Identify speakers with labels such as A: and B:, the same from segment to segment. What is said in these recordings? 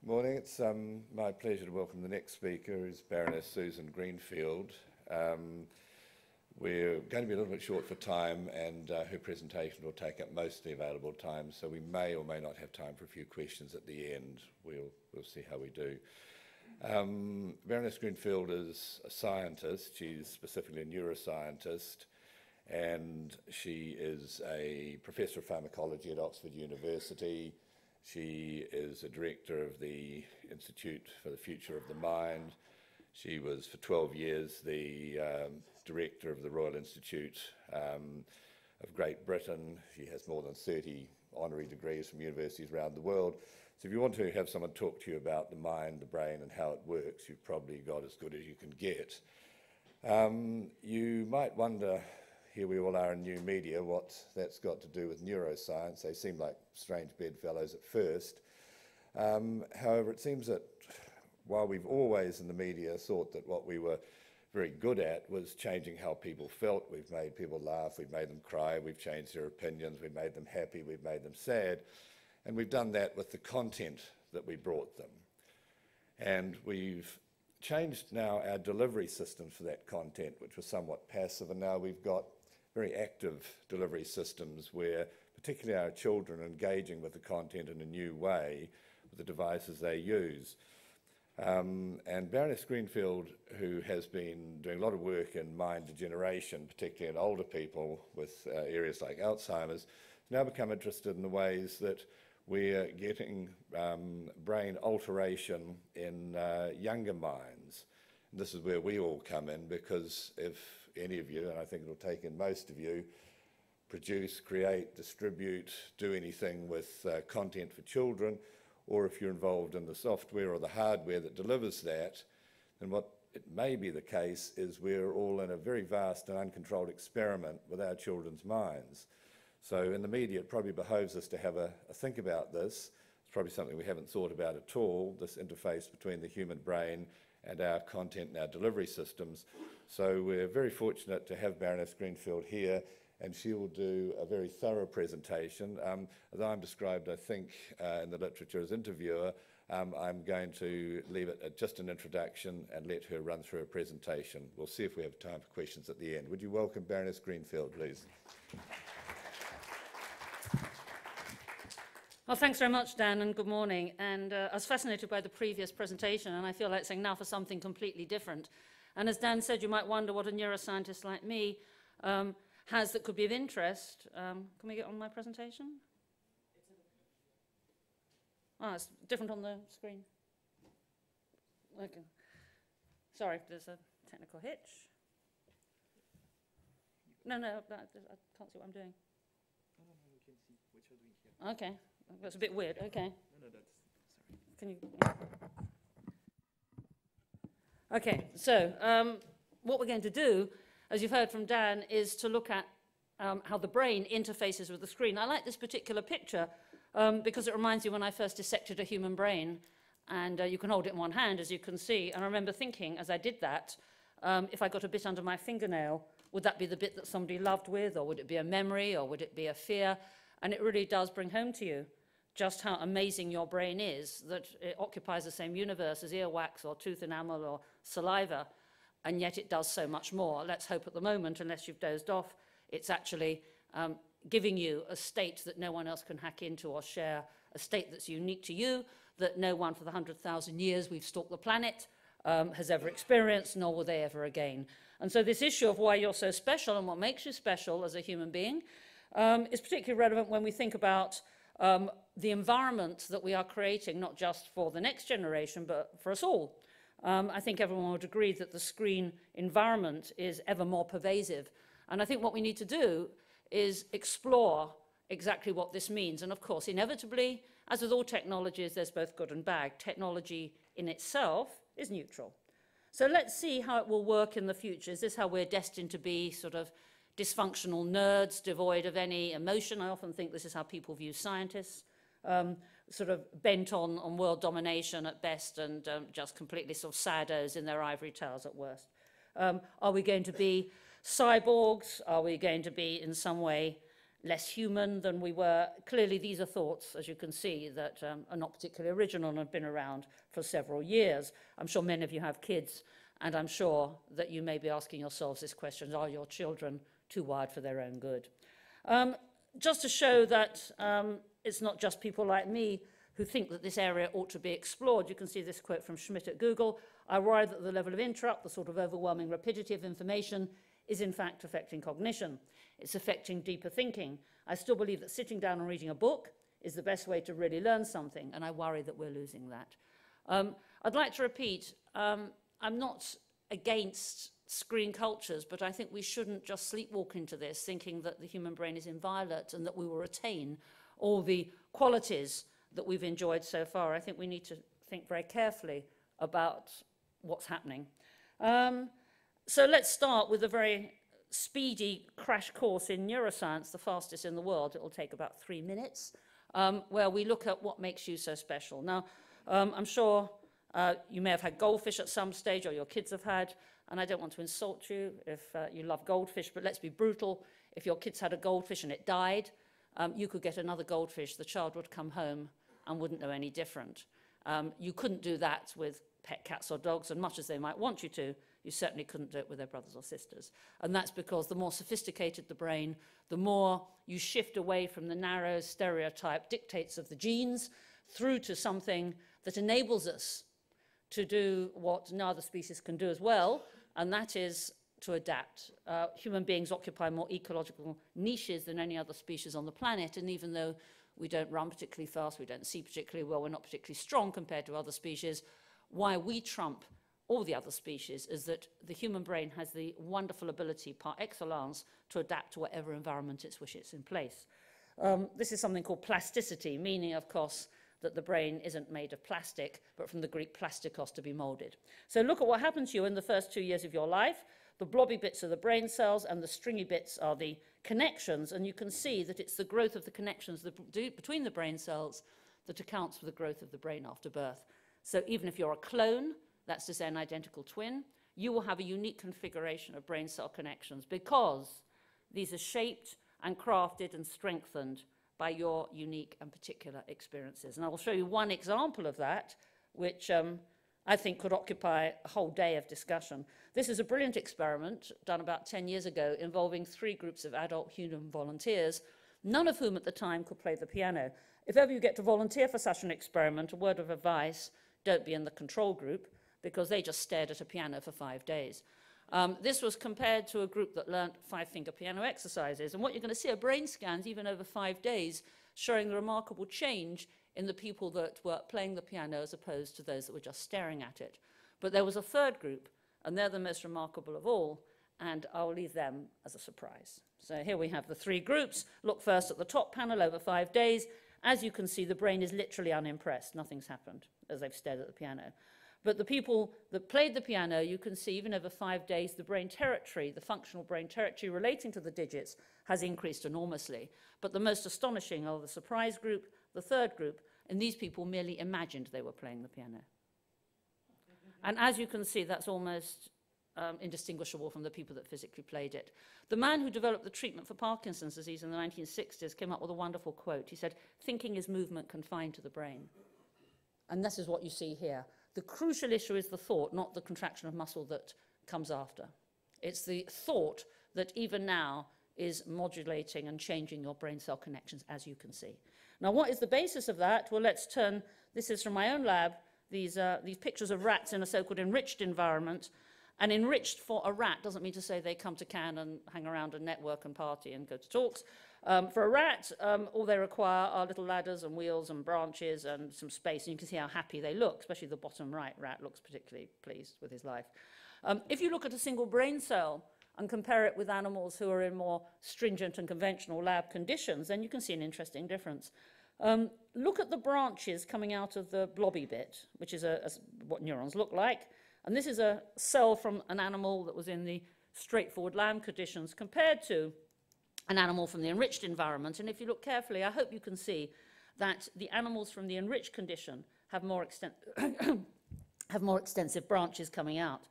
A: Morning. It's my pleasure to welcome the next speaker, who's Baroness Susan Greenfield. We're going to be a little bit short for time, and her presentation will take up most of the available time, so we may or may not have time for a few questions at the end. We'll see how we do. Baroness Greenfield is a scientist. She's specifically a neuroscientist, and she is a professor of pharmacology at Oxford University. She is a director of the Institute for the Future of the Mind. She was for 12 years the director of the Royal Institute of Great Britain. She has more than 30 honorary degrees from universities around the world. So if you want to have someone talk to you about the mind, the brain, and how it works, you've probably got as good as you can get. You might wonder, here we all are in new media, what that's got to do with neuroscience. They seem like strange bedfellows at first. However, it seems that while we've always in the media thought that what we were very good at was changing how people felt, we've made people laugh, we've made them cry, we've changed their opinions, we've made them happy, we've made them sad, and we've done that with the content that we brought them. And we've changed now our delivery systems for that content, which was somewhat passive, and now we've got very active delivery systems where particularly our children are engaging with the content in a new way with the devices they use. And Baroness Greenfield, who has been doing a lot of work in mind degeneration, particularly in older people with areas like Alzheimer's, has now become interested in the ways that we're getting brain alteration in younger minds. And this is where we all come in, because if any of you, and I think it'll take in most of you, produce, create, distribute, do anything with content for children, or if you're involved in the software or the hardware that delivers that, then what it may be the case is we're all in a very vast and uncontrolled experiment with our children's minds. So in the media, it probably behoves us to have a think about this. It's probably something we haven't thought about at all, this interface between the human brain and our content and our delivery systems. So we're very fortunate to have Baroness Greenfield here, and she will do a very thorough presentation. As I'm described, I think, in the literature as interviewer, I'm going to leave it at just an introduction and let her run through a presentation. We'll see if we have time for questions at the end. Would you welcome Baroness Greenfield, please?
B: Well, thanks very much, Dan, and good morning. And I was fascinated by the previous presentation, and I feel like saying now for something completely different. And as Dan said, you might wonder what a neuroscientist like me has that could be of interest. Can we get on my presentation? Oh, it's different on the screen. Okay. Sorry, there's a technical hitch. No, I can't see what I'm doing.
C: No, we can see what you're doing here.
B: Okay, that's a bit weird. Okay.
C: No, that's, sorry.
B: Can you? Okay, so what we're going to do, as you've heard from Dan, is to look at how the brain interfaces with the screen. I like this particular picture because it reminds you when I first dissected a human brain, and you can hold it in one hand, as you can see. And I remember thinking, as I did that, if I got a bit under my fingernail, would that be the bit that somebody loved with, or would it be a memory, or would it be a fear? And it really does bring home to you just how amazing your brain is, that it occupies the same universe as earwax or tooth enamel or saliva, and yet it does so much more. Let's hope at the moment, unless you've dozed off, it's actually giving you a state that no one else can hack into or share, a state that's unique to you, that no one for the 100,000 years we've stalked the planet has ever experienced, nor will they ever again. And so this issue of why you're so special and what makes you special as a human being is particularly relevant when we think about the environment that we are creating, not just for the next generation, but for us all. I think everyone would agree that the screen environment is ever more pervasive. And I think what we need to do is explore exactly what this means. And of course, inevitably, as with all technologies, there's both good and bad. Technology in itself is neutral. So let's see how it will work in the future. Is this how we're destined to be, sort of dysfunctional nerds, devoid of any emotion? I often think this is how people view scientists, sort of bent on world domination at best, and just completely sort of saddos in their ivory towers at worst. Are we going to be cyborgs? Are we going to be in some way less human than we were. Clearly, these are thoughts, as you can see, that are not particularly original and have been around for several years. I'm sure many of you have kids, and I'm sure that you may be asking yourselves this question: are your children too wired for their own good? Just to show that it's not just people like me who think that this area ought to be explored, you can see this quote from Schmidt at Google: "I worry that the level of interrupt, the sort of overwhelming rapidity of information, is in fact affecting cognition. It's affecting deeper thinking. I still believe that sitting down and reading a book is the best way to really learn something, and I worry that we're losing that." I'd like to repeat, I'm not against screen cultures, but I think we shouldn't just sleepwalk into this thinking that the human brain is inviolate and that we will retain all the qualities that we've enjoyed so far. I think we need to think very carefully about what's happening. So let's start with a very speedy crash course in neuroscience, the fastest in the world. It will take about 3 minutes, where we look at what makes you so special. Now, I'm sure you may have had goldfish at some stage, or your kids have had, and I don't want to insult you if you love goldfish, but let's be brutal. If your kids had a goldfish and it died, you could get another goldfish. The child would come home and wouldn't know any different. You couldn't do that with pet cats or dogs, and much as they might want you to, you certainly couldn't do it with their brothers or sisters. And that's because the more sophisticated the brain, the more you shift away from the narrow stereotype dictates of the genes through to something that enables us to do what no other species can do as well, and that is to adapt. Human beings occupy more ecological niches than any other species on the planet, and even though we don't run particularly fast, we don't see particularly well, we're not particularly strong compared to other species, why we trump all the other species is that the human brain has the wonderful ability par excellence to adapt to whatever environment it wishes in place. This is something called plasticity, meaning, of course, that the brain isn't made of plastic, but from the Greek plastikos, to be molded. So look at what happens to you in the first 2 years of your life. The blobby bits are the brain cells, and the stringy bits are the connections, and you can see that it's the growth of the connections between the brain cells that accounts for the growth of the brain after birth. So even if you're a clone, that's to say an identical twin, you will have a unique configuration of brain cell connections because these are shaped and crafted and strengthened by your unique and particular experiences. And I will show you one example of that, which I think could occupy a whole day of discussion. This is a brilliant experiment done about 10 years ago involving 3 groups of adult human volunteers, none of whom at the time could play the piano. If ever you get to volunteer for such an experiment, a word of advice: don't be in the control group, because they just stared at a piano for 5 days. This was compared to a group that learnt 5-finger piano exercises. And what you're going to see are brain scans, even over 5 days, showing the remarkable change in the people that were playing the piano as opposed to those that were just staring at it. But there was a third group, and they're the most remarkable of all, and I'll leave them as a surprise. So here we have the 3 groups. Look first at the top panel over 5 days. As you can see, the brain is literally unimpressed. Nothing's happened as they've stared at the piano. But the people that played the piano, you can see even over 5 days, the brain territory, the functional brain territory relating to the digits, has increased enormously. But the most astonishing are the surprise group, the third group, and these people merely imagined they were playing the piano. And as you can see, that's almost indistinguishable from the people that physically played it. The man who developed the treatment for Parkinson's disease in the 1960s came up with a wonderful quote. He said, "Thinking is movement confined to the brain." And this is what you see here. The crucial issue is the thought, not the contraction of muscle that comes after. It's the thought that even now is modulating and changing your brain cell connections, as you can see. Now, what is the basis of that? Well, let's turn, this is from my own lab, these pictures of rats in a so-called enriched environment. And enriched for a rat doesn't mean to say they come to Cannes and hang around and network and party and go to talks. For a rat, all they require are little ladders and wheels and branches and some space. And you can see how happy they look, especially the bottom right rat looks particularly pleased with his life. If you look at a single brain cell and compare it with animals who are in more stringent and conventional lab conditions, then you can see an interesting difference. Look at the branches coming out of the blobby bit, which is what neurons look like. And this is a cell from an animal that was in the straightforward lab conditions compared to an animal from the enriched environment. And if you look carefully, I hope you can see that the animals from the enriched condition have more extensive branches coming out.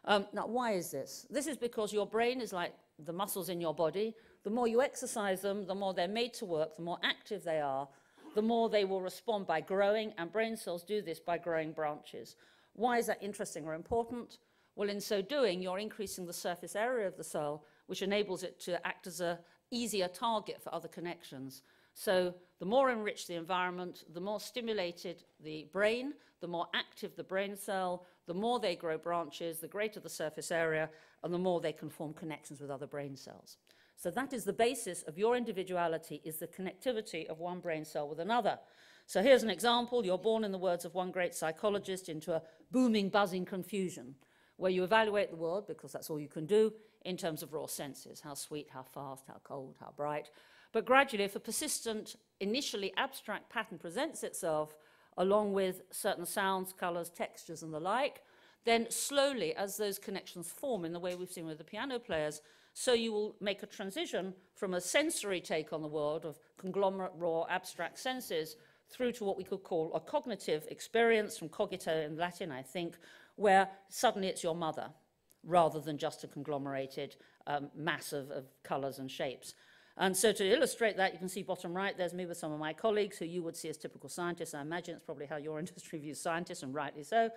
B: Now, why is this? This is because your brain is like the muscles in your body. the more you exercise them, the more they're made to work, the more active they are, the more they will respond by growing, and brain cells do this by growing branches. Why is that interesting or important? Well, in so doing, you're increasing the surface area of the cell, which enables it to act as an easier target for other connections. So the more enriched the environment, the more stimulated the brain, the more active the brain cell, the more they grow branches, the greater the surface area, and the more they can form connections with other brain cells. So that is the basis of your individuality, is the connectivity of one brain cell with another. So here's an example. You're born, in the words of one great psychologist, into a booming, buzzing confusion, where you evaluate the world, because that's all you can do, in terms of raw senses: how sweet, how fast, how cold, how bright. But gradually, if a persistent, initially abstract pattern presents itself, along with certain sounds, colors, textures, and the like, then slowly, as those connections form in the way we've seen with the piano players, so you will make a transition from a sensory take on the world of conglomerate, raw, abstract senses through to what we could call a cognitive experience, from cogito in Latin, I think, where suddenly it's your mother, rather than just a conglomerated mass of colors and shapes. And so to illustrate that, you can see bottom right, there's me with some of my colleagues who you would see as typical scientists. I imagine it's probably how your industry views scientists, and rightly so,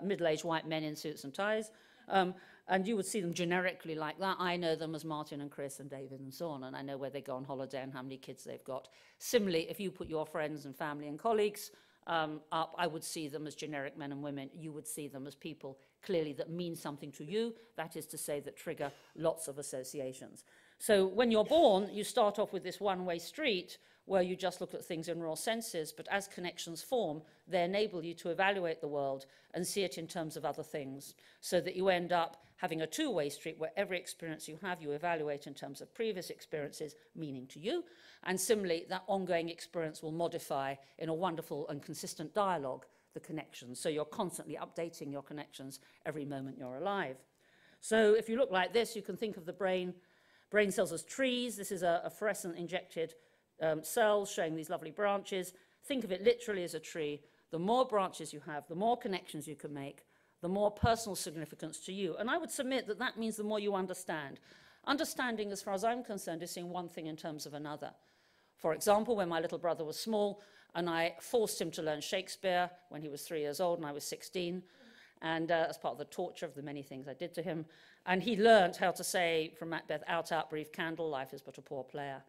B: middle-aged white men in suits and ties. And you would see them generically like that. I know them as Martin and Chris and David and so on, and I know where they go on holiday and how many kids they've got. Similarly, if you put your friends and family and colleagues up, I would see them as generic men and women. You would see them as people clearly that mean something to you, that is to say, that trigger lots of associations. So when you're born, you start off with this one-way street where you just look at things in raw senses, but as connections form, they enable you to evaluate the world and see it in terms of other things, so that you end up having a two-way street where every experience you have, you evaluate in terms of previous experiences, meaning to you, and similarly, that ongoing experience will modify in a wonderful and consistent dialogue the connections. So you're constantly updating your connections every moment you're alive. So if you look like this, you can think of the brain cells as trees. This is a fluorescent injected cells showing these lovely branches. Think of it literally as a tree. The more branches you have, the more connections you can make, the more personal significance to you. And I would submit that that means the more you understand. Understanding, as far as I'm concerned, is seeing one thing in terms of another. For example, when my little brother was small and I forced him to learn Shakespeare when he was 3 years old and I was 16, and as part of the torture of the many things I did to him, and he learned how to say from Macbeth, out, brief candle, life is but a poor player.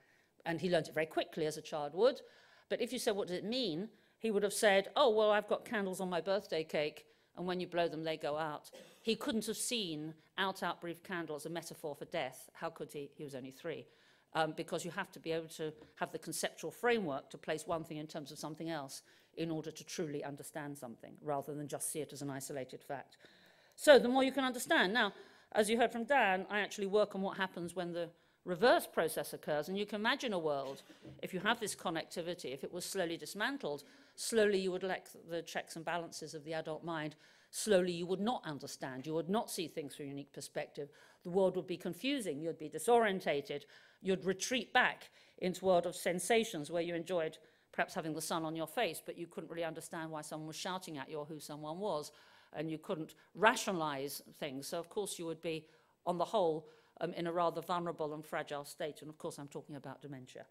B: And he learned it very quickly, as a child would. But if you said, what does it mean? He would have said, oh, well, I've got candles on my birthday cake, and when you blow them, they go out. He couldn't have seen out, brief candle as a metaphor for death. How could he? He was only 3. Because you have to be able to have the conceptual framework to place one thing in terms of something else in order to truly understand something, rather than just see it as an isolated fact. So the more you can understand. Now, as you heard from Dan, I actually work on what happens when the reverse process occurs, and you can imagine a world, if you have this connectivity, if it was slowly dismantled, slowly you would lack the checks and balances of the adult mind. Slowly you would not understand, you would not see things from a unique perspective. The world would be confusing, you'd be disorientated, you'd retreat back into a world of sensations where you enjoyed perhaps having the sun on your face, but you couldn't really understand why someone was shouting at you or who someone was, and you couldn't rationalize things. So of course you would be, on the whole, in a rather vulnerable and fragile state, and of course I'm talking about dementia.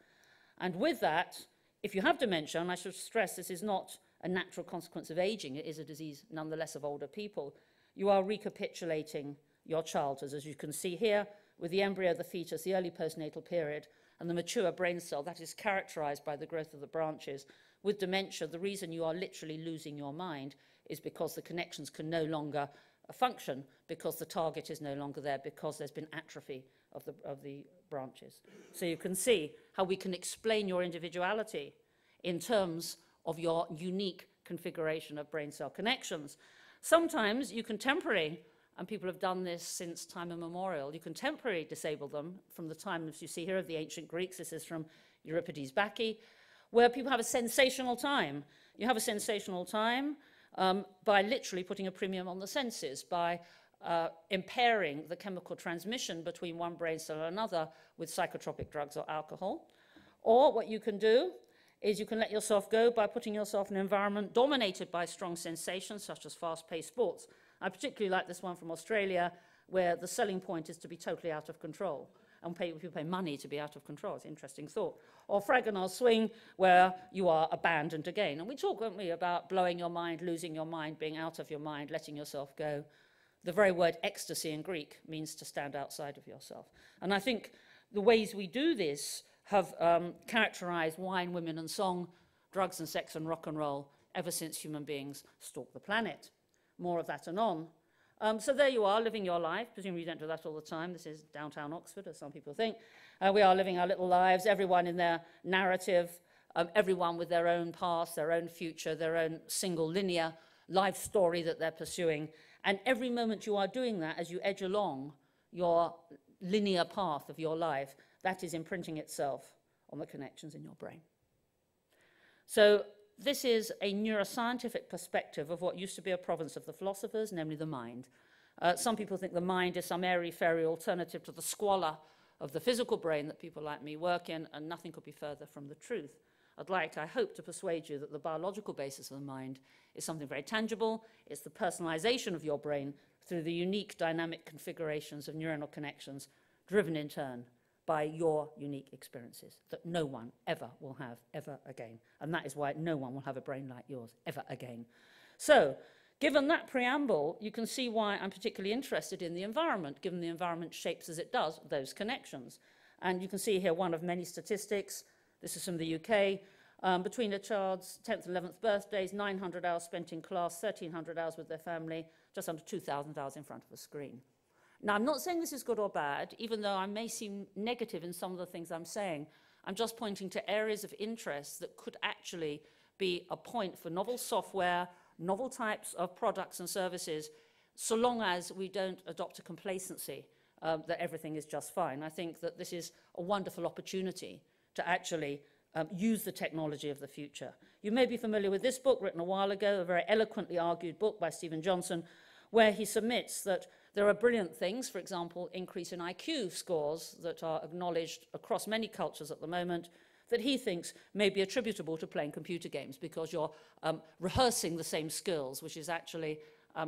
B: And with that, if you have dementia, and I should stress this is not a natural consequence of aging, it is a disease nonetheless of older people, you are recapitulating your childhood, as you can see here, with the embryo, the fetus, the early postnatal period, and the mature brain cell that is characterized by the growth of the branches. With dementia, the reason you are literally losing your mind is because the connections can no longer function, because the target is no longer there, because there's been atrophy of the branches. So you can see how we can explain your individuality in terms of your unique configuration of brain cell connections. Sometimes you can temporarily, and people have done this since time immemorial, you can temporarily disable them from the time, as you see here, of the ancient Greeks. This is from Euripides' Bacchae, where people have a sensational time. You have a sensational time by literally putting a premium on the senses, by impairing the chemical transmission between one brain cell and another with psychotropic drugs or alcohol. Or what you can do is you can let yourself go by putting yourself in an environment dominated by strong sensations, such as fast-paced sports. I particularly like this one from Australia, where the selling point is to be totally out of control. and people pay money to be out of control. It's an interesting thought. Or Fragonard Swing, where you are abandoned again. And we talk, won't we, about blowing your mind, losing your mind, being out of your mind, letting yourself go. The very word ecstasy in Greek means to stand outside of yourself. And I think the ways we do this have characterized wine, women and song, drugs and sex and rock and roll ever since human beings stalked the planet. More of that anon. So there you are, living your life. Presumably you don't do that all the time. This is downtown Oxford, as some people think. We are living our little lives, everyone in their narrative, everyone with their own past, their own future, their own single linear life story that they're pursuing. And every moment you are doing that, as you edge along your linear path of your life, that is imprinting itself on the connections in your brain. So this is a neuroscientific perspective of what used to be a province of the philosophers, namely the mind. Some people think the mind is some airy-fairy alternative to the squalor of the physical brain that people like me work in, and nothing could be further from the truth. I hope to persuade you that the biological basis of the mind is something very tangible. It's the personalization of your brain through the unique dynamic configurations of neuronal connections, driven in turn by your unique experiences that no one ever will have ever again. And that is why no one will have a brain like yours ever again. So, given that preamble, you can see why I'm particularly interested in the environment, given the environment shapes as it does those connections. And you can see here one of many statistics. This is from the UK. Between a child's 10th and 11th birthdays, 900 hours spent in class, 1,300 hours with their family, just under 2,000 hours in front of a screen. Now, I'm not saying this is good or bad, even though I may seem negative in some of the things I'm saying. I'm just pointing to areas of interest that could actually be a point for novel software, novel types of products and services, so long as we don't adopt a complacency that everything is just fine. I think that this is a wonderful opportunity to actually use the technology of the future. You may be familiar with this book written a while ago, a very eloquently argued book by Stephen Johnson, where he submits that there are brilliant things, for example, increase in IQ scores that are acknowledged across many cultures at the moment, that he thinks may be attributable to playing computer games because you're rehearsing the same skills, which is actually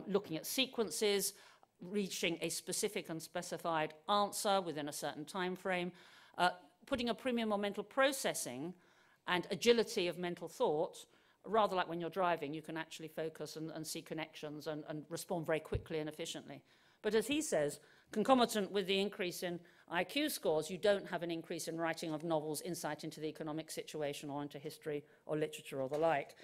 B: looking at sequences, reaching a specific and specified answer within a certain time frame, putting a premium on mental processing and agility of mental thought. Rather like when you're driving, you can actually focus and see connections and respond very quickly and efficiently. But as he says, concomitant with the increase in IQ scores, you don't have an increase in writing of novels, insight into the economic situation or into history or literature or the like.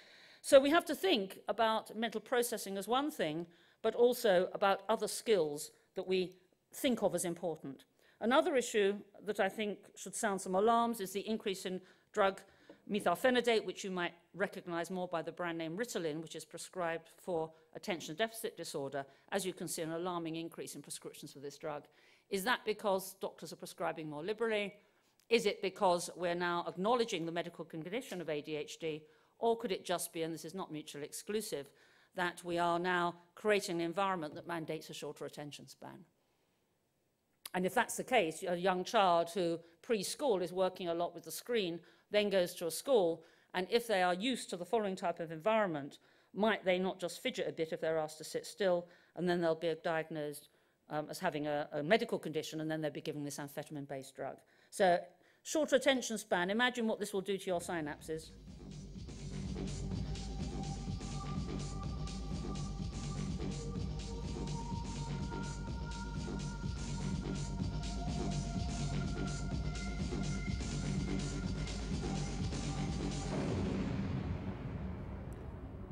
B: So we have to think about mental processing as one thing, but also about other skills that we think of as important. Another issue that I think should sound some alarms is the increase in drug methylphenidate, which you might recognize more by the brand name Ritalin, which is prescribed for attention deficit disorder. As you can see, an alarming increase in prescriptions for this drug. Is that because doctors are prescribing more liberally? Is it because we're now acknowledging the medical condition of ADHD? Or could it just be, and this is not mutually exclusive, that we are now creating an environment that mandates a shorter attention span? And if that's the case, a young child who preschool is working a lot with the screen, then goes to a school, and if they are used to the following type of environment, might they not just fidget a bit if they're asked to sit still, and then they'll be diagnosed as having a medical condition, and then they'll be given this amphetamine-based drug. So, shorter attention span, imagine what this will do to your synapses.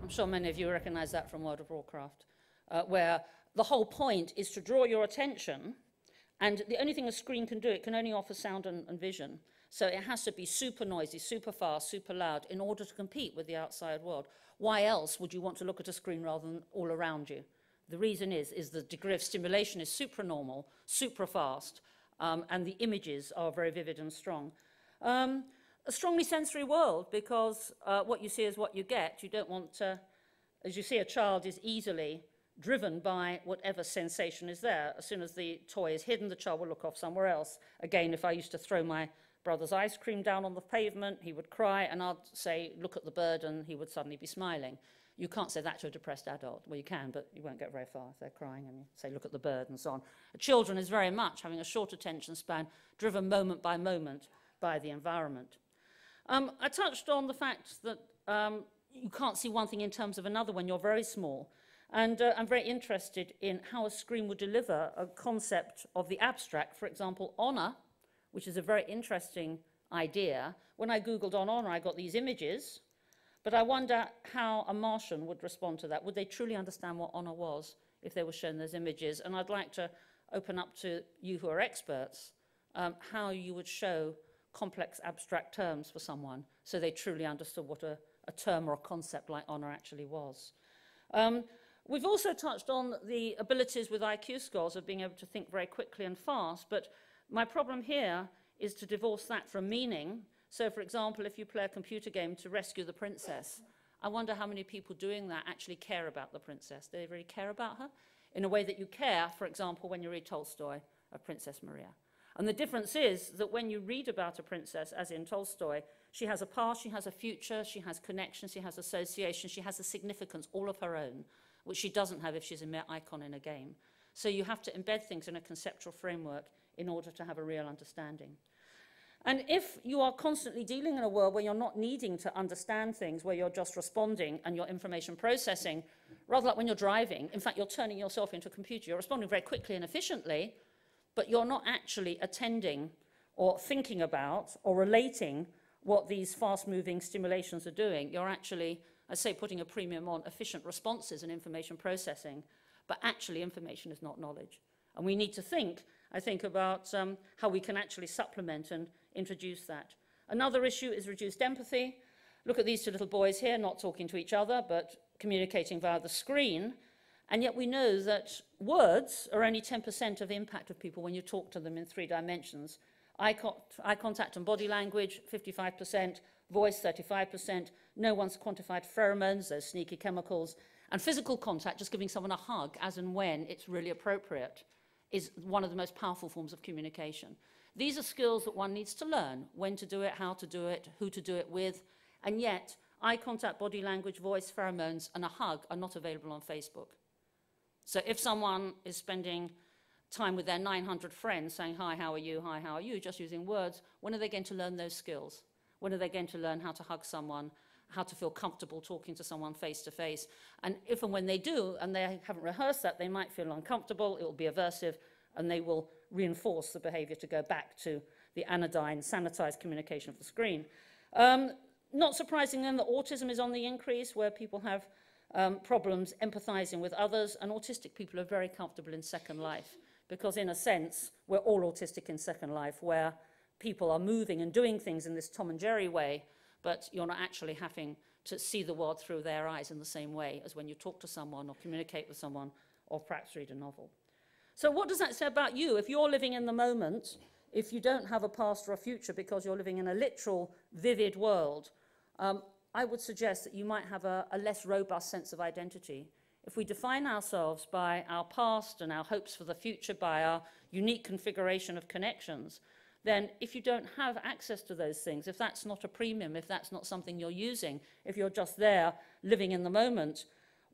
B: I'm sure many of you recognize that from World of Warcraft, where the whole point is to draw your attention, and the only thing a screen can do, it can only offer sound and vision. So it has to be super noisy, super fast, super loud in order to compete with the outside world. Why else would you want to look at a screen rather than all around you? The reason is the degree of stimulation is supranormal, super fast, and the images are very vivid and strong. A strongly sensory world, because what you see is what you get. You don't want to, as you see, a child is easily driven by whatever sensation is there. As soon as the toy is hidden, the child will look off somewhere else. Again, if I used to throw my brother's ice cream down on the pavement, he would cry, and I'd say, look at the bird, and he would suddenly be smiling. You can't say that to a depressed adult. Well, you can, but you won't get very far if they're crying and you say, look at the bird and so on. Children is very much having a short attention span, driven moment by moment by the environment. I touched on the fact that you can't see one thing in terms of another when you're very small. And I'm very interested in how a screen would deliver a concept of the abstract, for example, honor, which is a very interesting idea. When I Googled on honor, I got these images, but I wonder how a Martian would respond to that. Would they truly understand what honor was if they were shown those images? And I'd like to open up to you who are experts, how you would show complex abstract terms for someone so they truly understood what a term or a concept like honor actually was. We've also touched on the abilities with IQ scores of being able to think very quickly and fast, but my problem here is to divorce that from meaning. So, for example, if you play a computer game to rescue the princess, I wonder how many people doing that actually care about the princess. Do they really care about her? In a way that you care, for example, when you read Tolstoy of Princess Maria. And the difference is that when you read about a princess, as in Tolstoy, she has a past, she has a future, she has connections, she has associations, she has a significance all of her own, which she doesn't have if she's a mere icon in a game. So you have to embed things in a conceptual framework in order to have a real understanding. And if you are constantly dealing in a world where you're not needing to understand things, where you're just responding and your information processing, rather like when you're driving, in fact, you're turning yourself into a computer, you're responding very quickly and efficiently, but you're not actually attending or thinking about or relating what these fast-moving stimulations are doing. You're actually, I say, putting a premium on efficient responses and information processing, but actually information is not knowledge. And we need to think, I think, about how we can actually supplement and introduce that. Another issue is reduced empathy. Look at these two little boys here, not talking to each other, but communicating via the screen. And yet we know that words are only 10% of the impact of people when you talk to them in 3 dimensions. Eye contact and body language, 55%, voice, 35%. No one's quantified pheromones, those sneaky chemicals. And physical contact, just giving someone a hug as and when it's really appropriate, is one of the most powerful forms of communication. These are skills that one needs to learn, when to do it, how to do it, who to do it with, and yet eye contact, body language, voice, pheromones, and a hug are not available on Facebook. So if someone is spending time with their 900 friends saying, hi, how are you, just using words, when are they going to learn those skills? When are they going to learn how to hug someone, how to feel comfortable talking to someone face to face? And if and when they do, and they haven't rehearsed that, they might feel uncomfortable, it will be aversive, and they will reinforce the behavior to go back to the anodyne, sanitized communication of the screen. Not surprising then that autism is on the increase, where people have problems empathizing with others, and autistic people are very comfortable in Second Life, because in a sense, we're all autistic in Second Life, where people are moving and doing things in this Tom and Jerry way, but you're not actually having to see the world through their eyes in the same way as when you talk to someone or communicate with someone or perhaps read a novel. So what does that say about you? If you're living in the moment, if you don't have a past or a future because you're living in a literal, vivid world, I would suggest that you might have a less robust sense of identity. If we define ourselves by our past and our hopes for the future, by our unique configuration of connections, then if you don't have access to those things, if that's not a premium, if that's not something you're using, if you're just there living in the moment,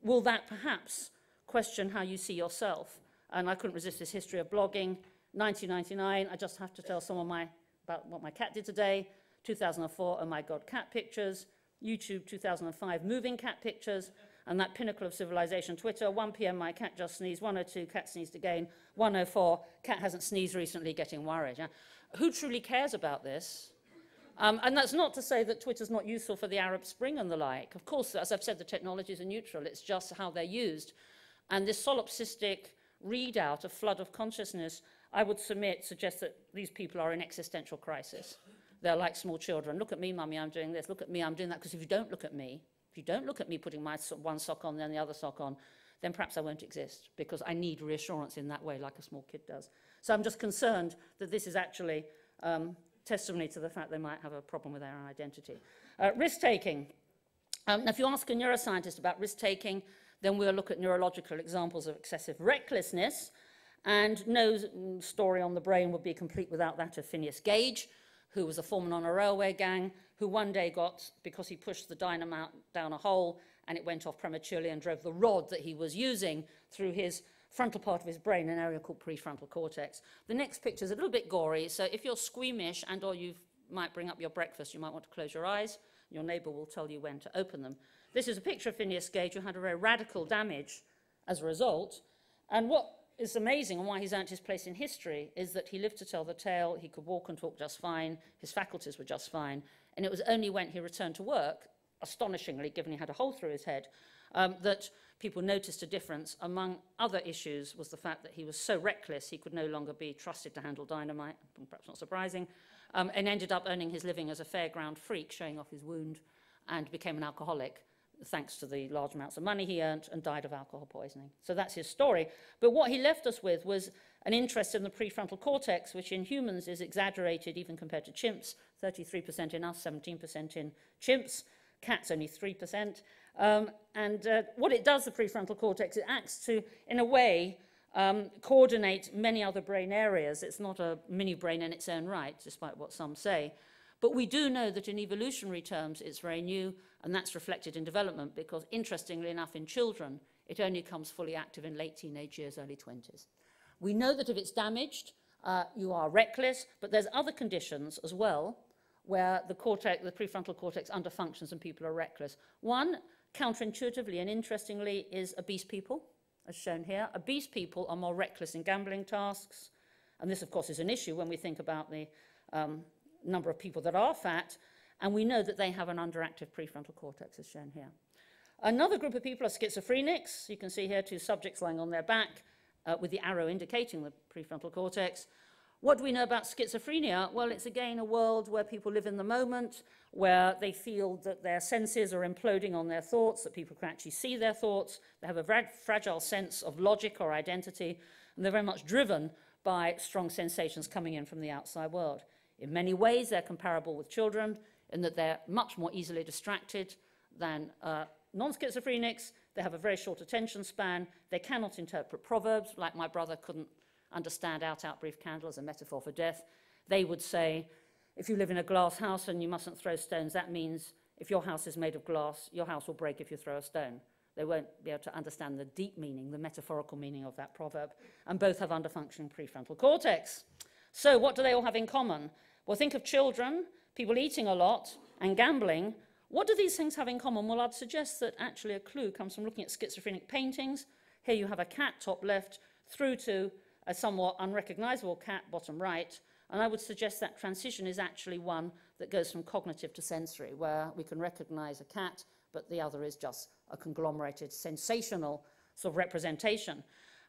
B: will that perhaps question how you see yourself? And I couldn't resist this history of blogging. 1999, I just have to tell someone about what my cat did today. 2004, oh my God, cat pictures. YouTube 2005, moving cat pictures. And that pinnacle of civilization, Twitter, 1 p.m. my cat just sneezed, 1:02 cat sneezed again, 1:04 cat hasn't sneezed recently, getting worried. Yeah? Who truly cares about this? And that's not to say that Twitter's not useful for the Arab Spring and the like. Of course, as I've said, the technologies are neutral, it's just how they're used. And this solipsistic readout, a flood of consciousness, I would suggests that these people are in existential crisis. They're like small children. Look at me, mummy, I'm doing this. Look at me, I'm doing that. Because if you don't look at me putting my one sock on, then the other sock on, then perhaps I won't exist, because I need reassurance in that way, like a small kid does. So I'm just concerned that this is actually testimony to the fact they might have a problem with their own identity. Risk-taking. Now, if you ask a neuroscientist about risk-taking, then we'll look at neurological examples of excessive recklessness, and no story on the brain would be complete without that of Phineas Gage, who was a foreman on a railway gang, who one day got, because he pushed the dynamite down a hole and it went off prematurely and drove the rod that he was using through his frontal part of his brain, an area called prefrontal cortex. The next picture is a little bit gory, so if you're squeamish and or you might bring up your breakfast, you might want to close your eyes. Your neighbour will tell you when to open them. This is a picture of Phineas Gage, who had a very radical damage as a result. And what is amazing and why he's earned his place in history is that he lived to tell the tale, he could walk and talk just fine, his faculties were just fine, and it was only when he returned to work, astonishingly, given he had a hole through his head, that people noticed a difference. Among other issues was the fact that he was so reckless he could no longer be trusted to handle dynamite, perhaps not surprising, and ended up earning his living as a fairground freak, showing off his wound, and became an alcoholic, thanks to the large amounts of money he earned, and died of alcohol poisoning. So that's his story. But what he left us with was an interest in the prefrontal cortex, which in humans is exaggerated even compared to chimps, 33% in us, 17% in chimps, cats only 3%. What it does, the prefrontal cortex, it acts to, in a way, coordinate many other brain areas. It's not a mini brain in its own right, despite what some say. But we do know that in evolutionary terms, it's very new, and that's reflected in development, because interestingly enough, in children, it only comes fully active in late teenage years, early 20s. We know that if it's damaged, you are reckless, but there's other conditions as well where the prefrontal cortex underfunctions and people are reckless. One, counterintuitively and interestingly, is obese people, as shown here. Obese people are more reckless in gambling tasks, and this, of course, is an issue when we think about the number of people that are fat, and we know that they have an underactive prefrontal cortex, as shown here. Another group of people are schizophrenics. You can see here two subjects lying on their back with the arrow indicating the prefrontal cortex. What do we know about schizophrenia? Well, it's again a world where people live in the moment, where they feel that their senses are imploding on their thoughts, that people can actually see their thoughts. They have a very fragile sense of logic or identity, and they're very much driven by strong sensations coming in from the outside world. In many ways, they're comparable with children in that they're much more easily distracted than non-schizophrenics. They have a very short attention span. They cannot interpret proverbs, like my brother couldn't understand out brief candle as a metaphor for death. They would say, if you live in a glass house and you mustn't throw stones, that means if your house is made of glass, your house will break if you throw a stone. They won't be able to understand the deep meaning, the metaphorical meaning of that proverb, and both have underfunctioning prefrontal cortex. So what do they all have in common? Well, think of children, people eating a lot, and gambling. What do these things have in common? Well, I'd suggest that actually a clue comes from looking at schizophrenic paintings. Here you have a cat, top left, through to a somewhat unrecognizable cat, bottom right, and I would suggest that transition is actually one that goes from cognitive to sensory, where we can recognize a cat, but the other is just a conglomerated, sensational sort of representation.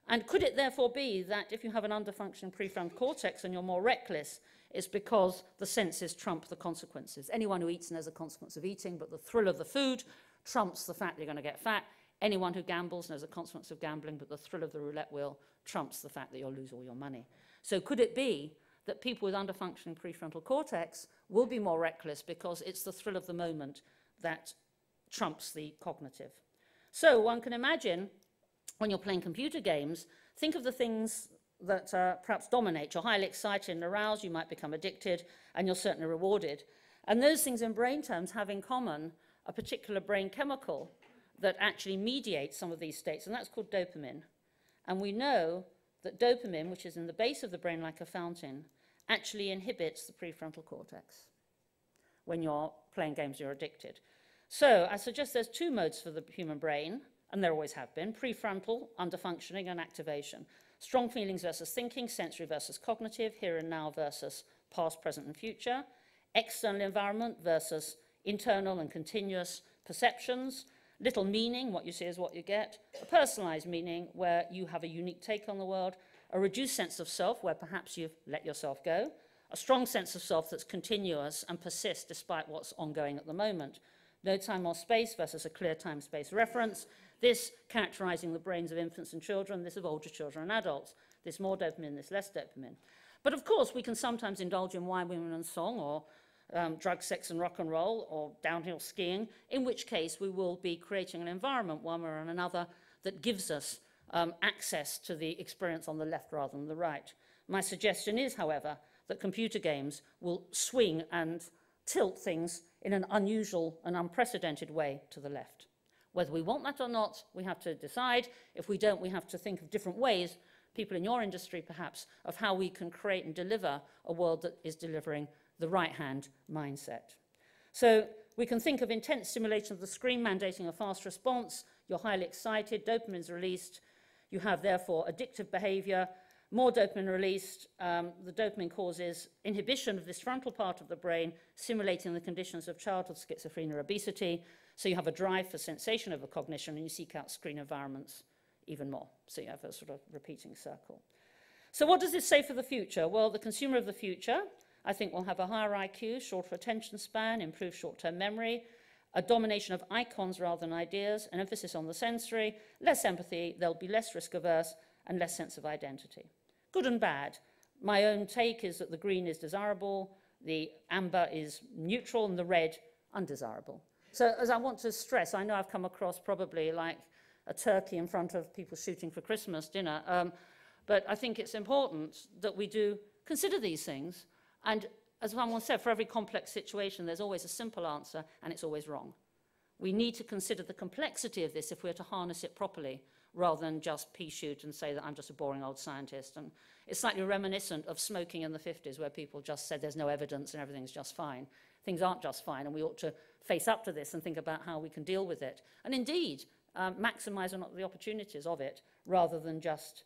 B: And could it therefore be that if you have an underfunctioning prefrontal cortex and you're more reckless, it's because the senses trump the consequences? Anyone who eats knows the consequence of eating, but the thrill of the food trumps the fact that you're going to get fat. Anyone who gambles knows the consequence of gambling, but the thrill of the roulette wheel trumps the fact that you'll lose all your money. So could it be that people with underfunctioning prefrontal cortex will be more reckless because it's the thrill of the moment that trumps the cognitive? So one can imagine when you're playing computer games, think of the things that perhaps dominate. You're highly excited and aroused, you might become addicted, and you're certainly rewarded. And those things in brain terms have in common a particular brain chemical that actually mediates some of these states, and that's called dopamine. And we know that dopamine, which is in the base of the brain like a fountain, actually inhibits the prefrontal cortex. When you're playing games, you're addicted. So I suggest there's two modes for the human brain, and there always have been: prefrontal, underfunctioning, and activation. Strong feelings versus thinking, sensory versus cognitive, here and now versus past, present, and future. External environment versus internal and continuous perceptions. Little meaning, what you see is what you get. A personalized meaning, where you have a unique take on the world. A reduced sense of self, where perhaps you've let yourself go. A strong sense of self that's continuous and persists despite what's ongoing at the moment. No time or space versus a clear time-space reference. This characterizing the brains of infants and children, this of older children and adults. This more dopamine, this less dopamine. But of course, we can sometimes indulge in wine, women, and song, or drug, sex, and rock and roll, or downhill skiing, in which case we will be creating an environment, one way or another, that gives us access to the experience on the left rather than the right. My suggestion is, however, that computer games will swing and tilt things in an unusual and unprecedented way to the left. Whether we want that or not, we have to decide. If we don't, we have to think of different ways, people in your industry perhaps, of how we can create and deliver a world that is delivering the right-hand mindset. So we can think of intense stimulation of the screen mandating a fast response. You're highly excited, dopamine is released. You have, therefore, addictive behavior. More dopamine released. The dopamine causes inhibition of this frontal part of the brain, simulating the conditions of childhood schizophrenia or obesity. So you have a drive for sensation over cognition, and you seek out screen environments even more. So you have a sort of repeating circle. So what does this say for the future? Well, the consumer of the future, I think, will have a higher IQ, shorter attention span, improved short-term memory, a domination of icons rather than ideas, an emphasis on the sensory, less empathy, they'll be less risk-averse, and less sense of identity. Good and bad. My own take is that the green is desirable, the amber is neutral, and the red undesirable. So as I want to stress, I know I've come across probably like a turkey in front of people shooting for Christmas dinner, but I think it's important that we do consider these things. And as someone said, for every complex situation, there's always a simple answer, and it's always wrong. We need to consider the complexity of this if we're to harness it properly, rather than just pea-shoot and say that I'm just a boring old scientist. And it's slightly reminiscent of smoking in the 50s, where people just said there's no evidence and everything's just fine. Things aren't just fine, and we ought to face up to this and think about how we can deal with it. And indeed, maximise the opportunities of it, rather than just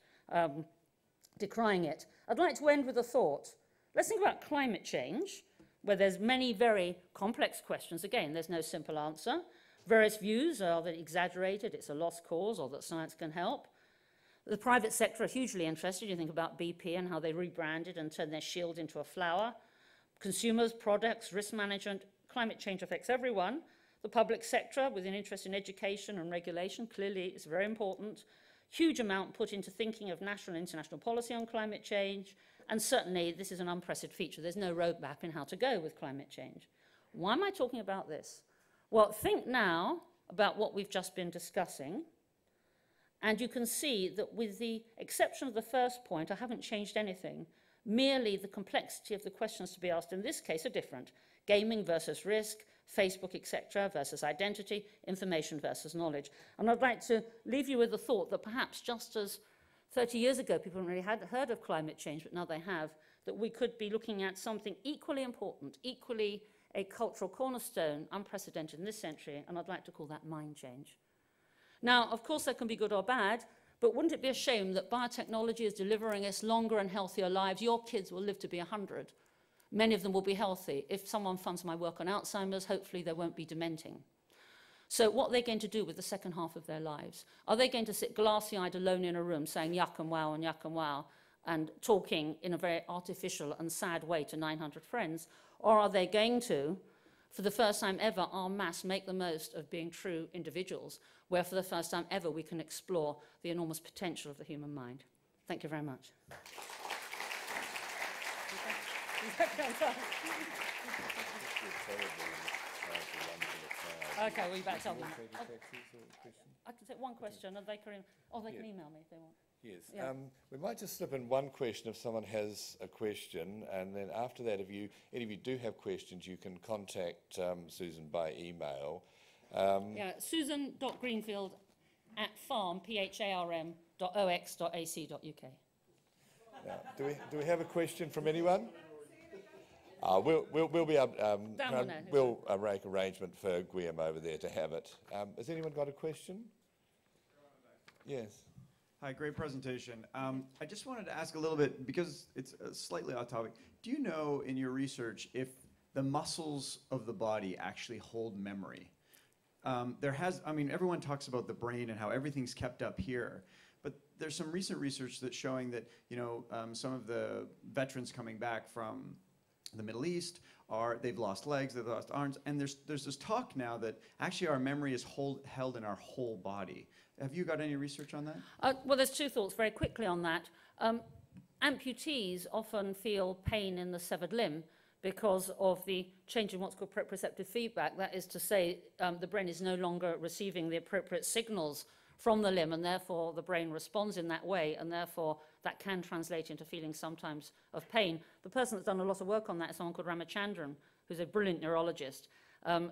B: decrying it. I'd like to end with a thought. Let's think about climate change, where there's many very complex questions. Again, there's no simple answer. Various views are that exaggerated, it's a lost cause, or that science can help. The private sector are hugely interested. You think about BP and how they rebranded and turned their shield into a flower. Consumers, products, risk management, climate change affects everyone. The public sector, with an interest in education and regulation, clearly is very important. Huge amount put into thinking of national and international policy on climate change. And certainly, this is an unprecedented feature. There's no roadmap in how to go with climate change. Why am I talking about this? Well, think now about what we've just been discussing. And you can see that with the exception of the first point, I haven't changed anything. Merely the complexity of the questions to be asked in this case are different. Gaming versus risk, Facebook, etc., versus identity, information versus knowledge. And I'd like to leave you with the thought that perhaps just as 30 years ago people really hadn't heard of climate change, but now they have, that we could be looking at something equally important, equally a cultural cornerstone, unprecedented in this century, and I'd like to call that mind change. Now, of course, that can be good or bad, but wouldn't it be a shame that biotechnology is delivering us longer and healthier lives? Your kids will live to be 100. Many of them will be healthy. If someone funds my work on Alzheimer's, hopefully they won't be dementing. So what are they going to do with the second half of their lives? Are they going to sit glassy-eyed alone in a room saying yuck and wow and talking in a very artificial and sad way to 900 friends? Or are they going to, for the first time ever, en masse make the most of being true individuals, where for the first time ever we can explore the enormous potential of the human mind? Thank you very much. Okay, well, you better tell them. I can take one question, and they can email me if they want.
A: Yes.
B: Yeah.
A: We might just slip in one question if someone has a question, and then after that, if any of you do have questions, you can contact Susan by email.
B: Yeah, susan.greenfield@pharm.ox.ac.uk.
A: Do we have a question from anyone? We'll make arrangement for Guillaume over there to have it. Has anyone got a question? Yes.
D: Hi, great presentation. I just wanted to ask a little bit, because it's slightly off topic. Do you know in your research if the muscles of the body actually hold memory? Everyone talks about the brain and how everything's kept up here, but there's some recent research that's showing that, some of the veterans coming back from the Middle East they've lost legs, they've lost arms, and there's this talk now that actually our memory is held in our whole body. Have you got any research on that?
B: Well, there's two thoughts very quickly on that. Amputees often feel pain in the severed limb because of the change in what's called proprioceptive feedback. That is to say, the brain is no longer receiving the appropriate signals from the limb, and therefore the brain responds in that way, and therefore that can translate into feelings sometimes of pain. The person that's done a lot of work on that is someone called Ramachandran, who's a brilliant neurologist,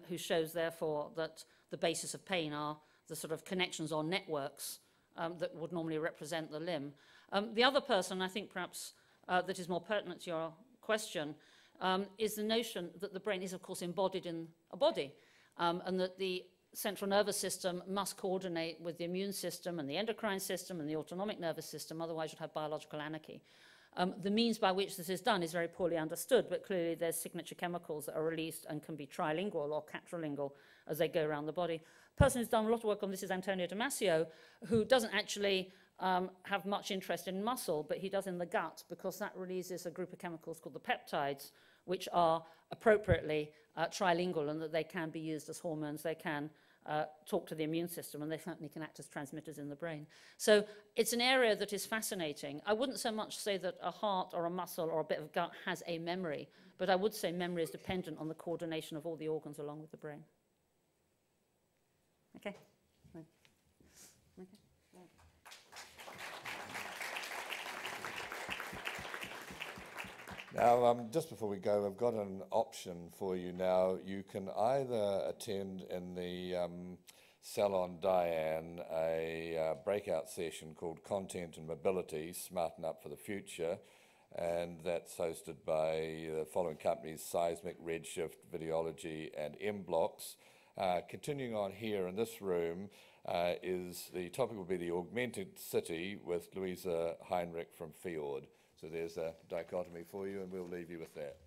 B: who shows therefore that the basis of pain are the sort of connections or networks that would normally represent the limb. The other person, I think perhaps that is more pertinent to your question, is the notion that the brain is, of course, embodied in a body, and that the central nervous system must coordinate with the immune system and the endocrine system and the autonomic nervous system, otherwise you'd have biological anarchy. The means by which this is done is very poorly understood, but clearly there's signature chemicals that are released and can be trilingual or quadrilingual as they go around the body. The person who's done a lot of work on this is Antonio Damasio, who doesn't actually have much interest in muscle, but he does in the gut, because that releases a group of chemicals called the peptides, which are appropriately trilingual, and that they can be used as hormones. They can talk to the immune system, and they certainly can act as transmitters in the brain. So it's an area that is fascinating. I wouldn't so much say that a heart or a muscle or a bit of gut has a memory, but I would say memory is dependent on the coordination of all the organs along with the brain. Okay. Okay.
A: Now, just before we go, I've got an option for you now. You can either attend in the Salon Diane a breakout session called Content and Mobility, Smarten Up for the Future, and that's hosted by the following companies: Seismic, Redshift, Videology, and M-Blocks. Continuing on here in this room, is the topic will be the augmented city with Louisa Heinrich from Fjord. So there's a dichotomy for you, and we'll leave you with that.